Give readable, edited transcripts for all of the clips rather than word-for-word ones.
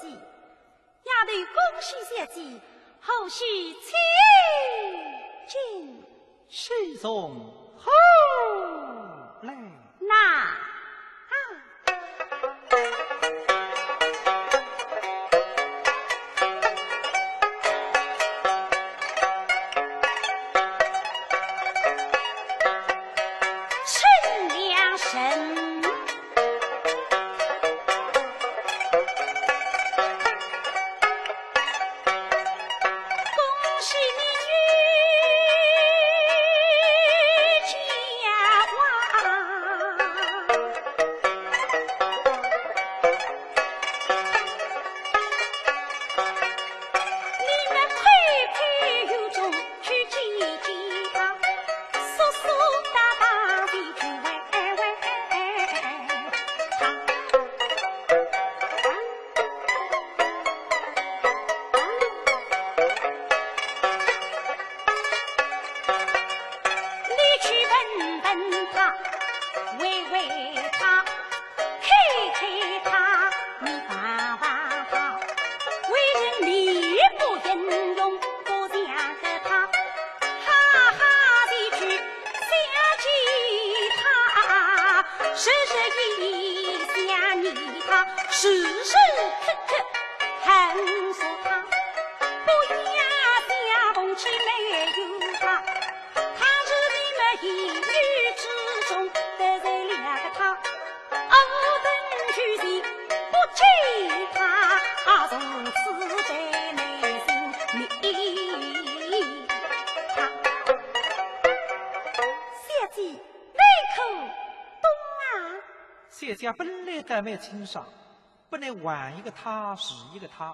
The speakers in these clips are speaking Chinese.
姐，丫头恭喜小姐，后续请进。喜从后来。那陈良神，恭喜你时时刻刻恨死他，不要相逢起没有他，他是你们一语之中得罪两个他，偶等聚集不记他，从此在内心里他。小姐内口懂啊？谢家本来该蛮清爽。不能玩一个他是一个他，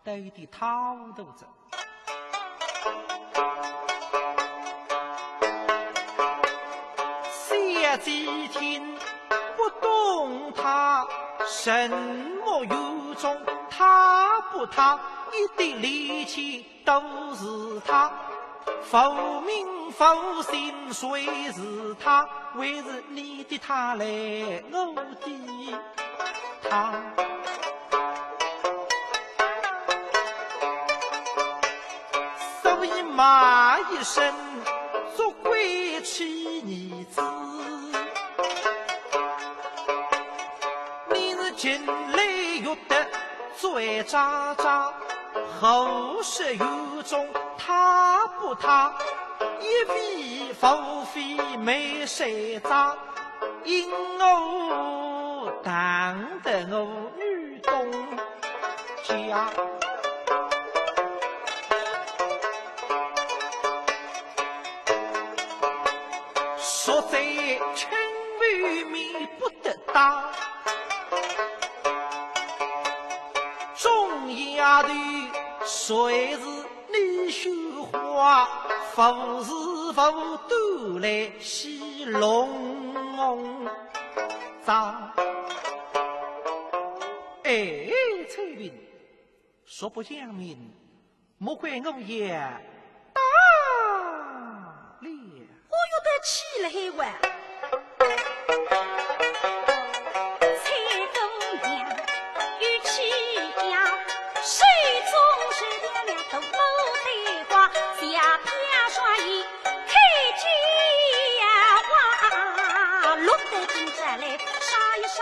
带一点他无斗争。小姐听不懂他，什么有种他不他，一点力气都是他，否名否姓谁是他？为是你的他来我的他。骂一声做鬼气你子，你是进来有的嘴渣渣，后世有种他不他，一非否非没谁渣，因我当得我女东家。说在群外面不得当，中丫头谁是你绣花，否是否都来戏龙章。哎，翠云说不讲明，莫怪我也打脸。我有得气了黑晚，蔡姑娘语气讲，谁总是两两头没对话，下边说一开家话，落得今这来杀一杀。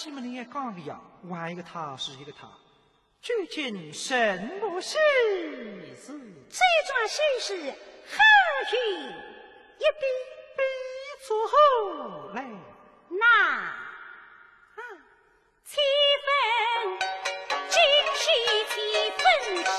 西门你也讲的呀，玩一个他是一个他，究竟什么喜事？这桩喜事何去一比？比出后来，那七分惊喜七分喜。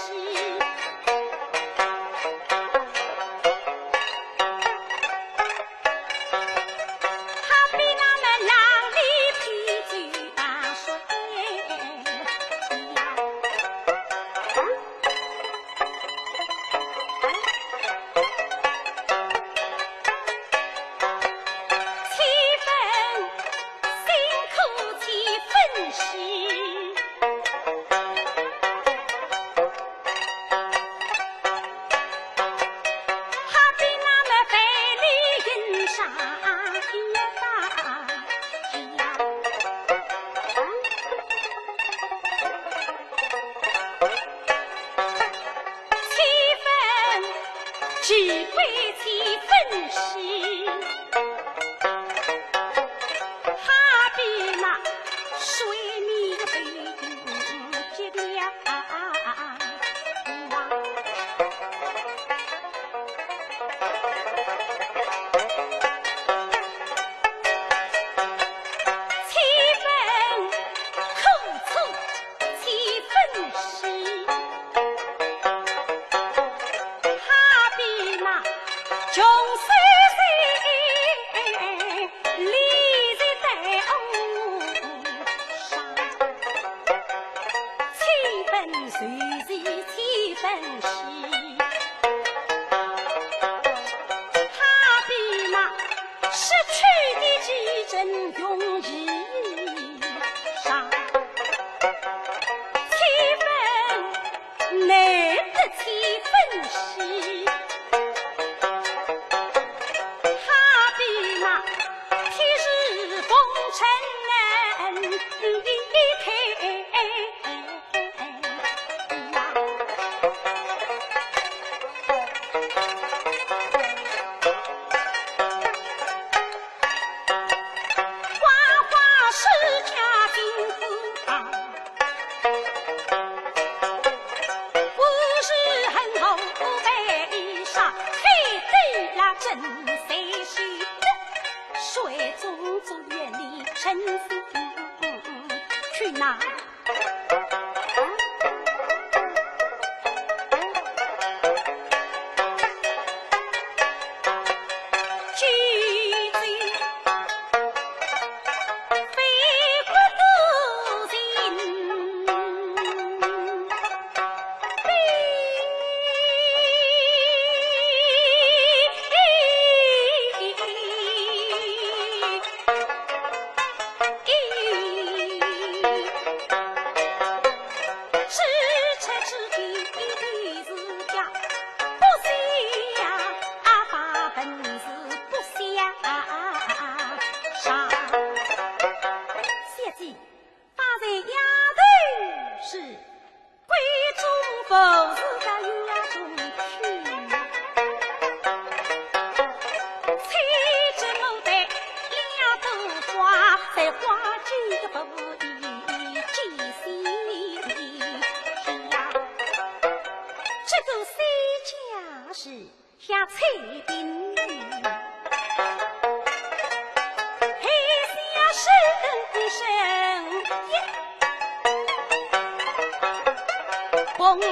红里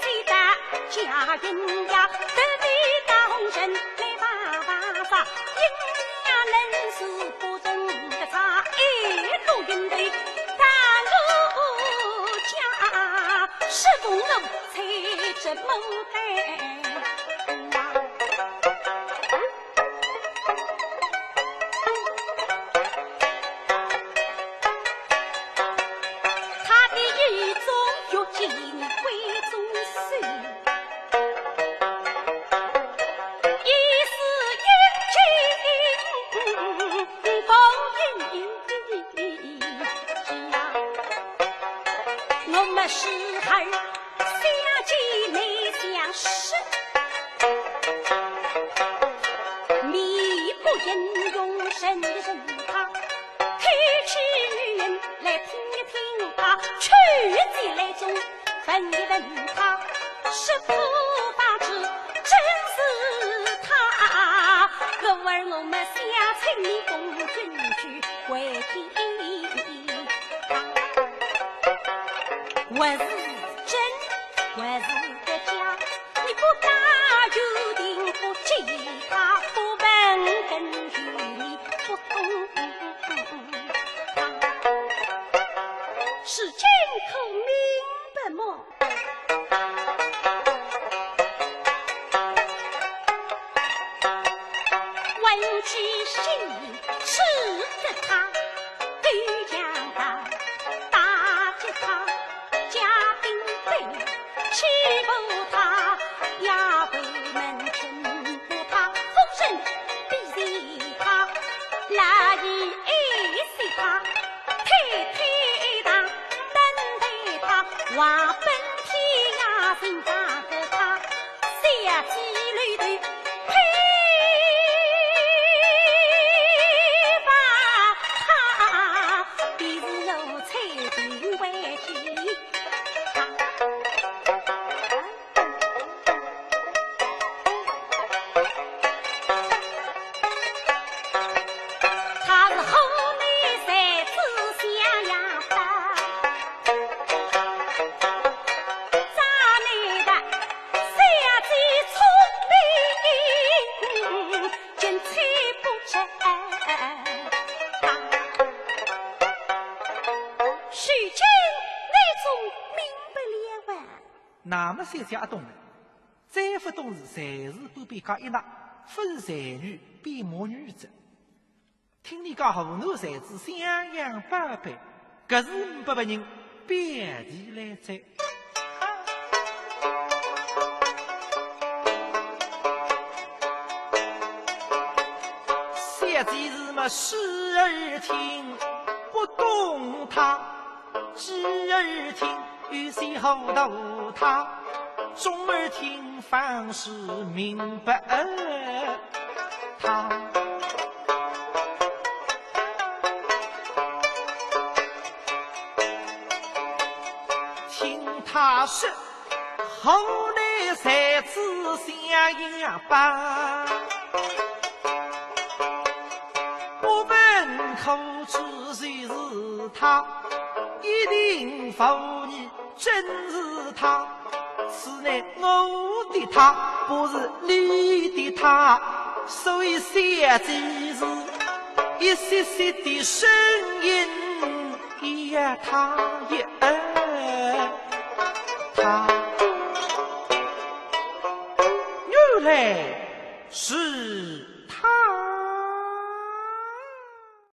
西大家人呀，得地大红人来把发，阴呀人数不中的差，一路云队大路家，是公路踩着牡丹。时儿相见内相识，迷不言永生人他，黑痴女人他去进来中，问一问他是否发知真是他。我儿我们想请你公君去回听他，我是真，我是个假，你不打有定不记他，不问根据你不懂事情可明白么？问起谁是个他，就将他打击他，家丁辈欺负他，衙役们称呼他，风声逼谁他，来意谁他，推他，等他，话本天涯心发个他，下几缕的配把他，必是有才定为题。他是后内才子想呀吧，咋内的下级聪明，真猜不成。许清那种明白了哇，那么三家懂了，再不懂事，才是不比家一拿，不是才女比魔女子。听你讲河南才子襄阳八百，搿是500人遍地来摘。三件事嘛，视而听不懂他，知而听有些糊涂他，中而听方是明白他。他说后来才知襄阳吧，不问口知谁是他，一定否认真是他。此乃我的他，不是你的他，所以三件事一些些的声音也他也他原来是他。